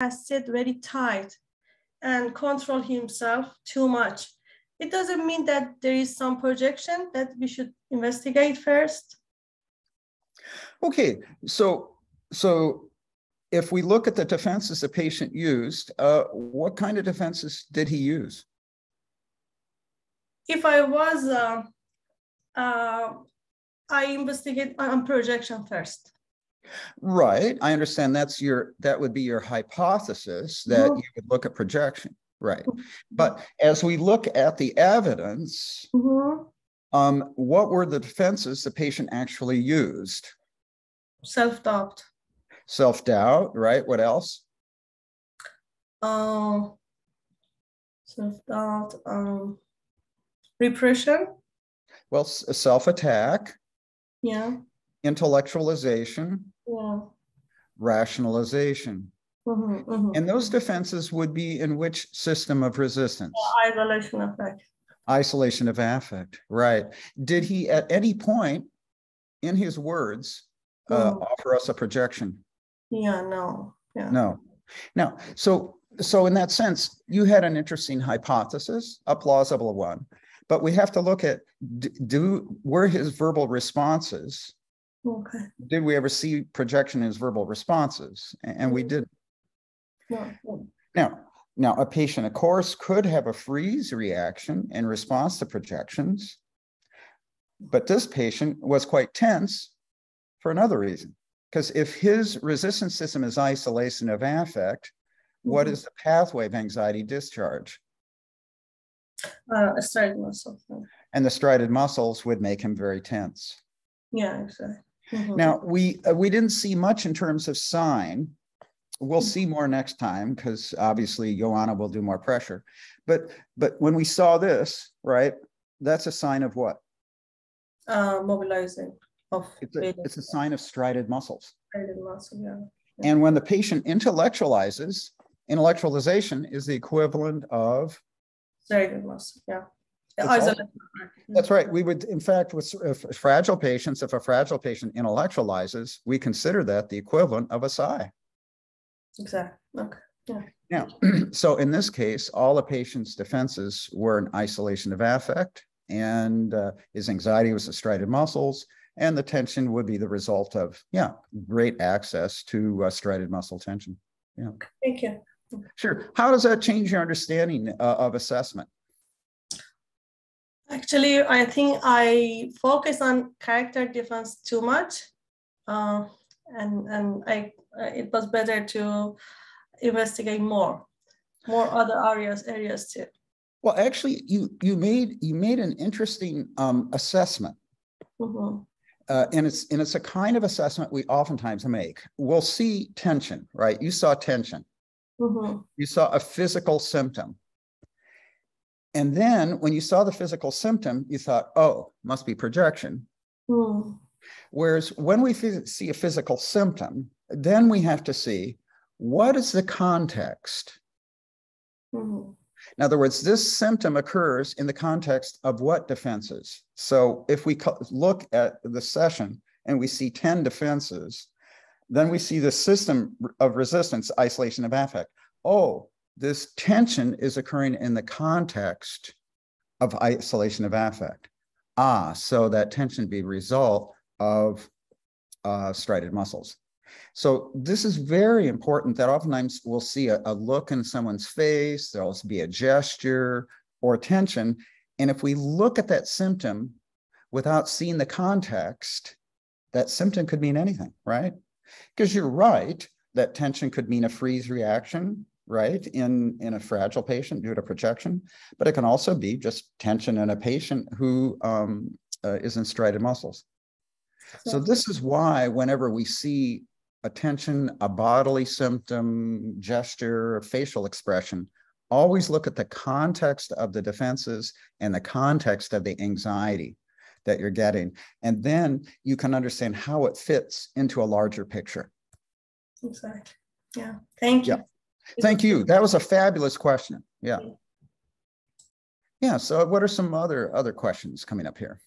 has sit very tight and control himself too much. It doesn't mean that there is some projection that we should investigate first. Okay, so if we look at the defenses the patient used, what kind of defenses did he use? If I was, I investigate on projection first. Right, I understand that would be your hypothesis, that you would look at projection, right? But as we look at the evidence, what were the defenses the patient actually used? Self-doubt. Self-doubt, right? What else? Self-doubt, repression. Well, self-attack. Yeah. Intellectualization. Yeah. Rationalization. And those defenses would be in which system of resistance? Isolation affect. Isolation of affect, right. Did he at any point in his words offer us a projection? Yeah, no. Yeah. No. Now, so in that sense, you had an interesting hypothesis, a plausible one, but we have to look at, were his verbal responses, okay, did we ever see projection in his verbal responses? And we didn't. No. Now, a patient, of course, could have a freeze reaction in response to projections, but this patient was quite tense for another reason. Because if his resistance system is isolation of affect, what is the pathway of anxiety discharge? Striated muscles. And the striated muscles would make him very tense. Yeah, exactly. Now, we didn't see much in terms of sign. We'll see more next time, because obviously Joanna will do more pressure. But when we saw this, right, that's a sign of what? Mobilizing. It's a sign of striated muscles. Striated muscle, yeah. And when the patient intellectualizes, intellectualization is the equivalent of striated muscle, yeah. That's right. We would, in fact, with fragile patients, if a fragile patient intellectualizes, we consider that the equivalent of a sigh. Exactly. Okay. Yeah. Now, so in this case, all the patient's defenses were an isolation of affect, and his anxiety was the striated muscles, and the tension would be the result of, great access to striated muscle tension. Yeah. Thank you. Sure. How does that change your understanding of assessment? Actually, I think I focus on character defense too much, and it was better to investigate more other areas too. Well, actually, you made an interesting assessment. And it's a kind of assessment we oftentimes make. We'll see tension, right? You saw tension. You saw a physical symptom. And then when you saw the physical symptom, you thought, oh, must be projection. Whereas when we see a physical symptom, then we have to see, what is the context? In other words, this symptom occurs in the context of what defenses? So if we look at the session and we see 10 defenses, then we see the system of resistance, isolation of affect. Oh, this tension is occurring in the context of isolation of affect. So that tension be a result of striated muscles. So this is very important, that oftentimes we'll see a look in someone's face, there'll be a gesture or tension. And if we look at that symptom without seeing the context, that symptom could mean anything, right? Because you're right, that tension could mean a freeze reaction, right, in a fragile patient due to projection, but it can also be just tension in a patient who is in striated muscles. So this is why whenever we see a tension, a bodily symptom, gesture, facial expression, always look at the context of the defenses and the context of the anxiety that you're getting. And then you can understand how it fits into a larger picture. Exactly. Yeah. Thank you. Yeah. Thank you. That was a fabulous question. Yeah. Yeah. So what are some other questions coming up here?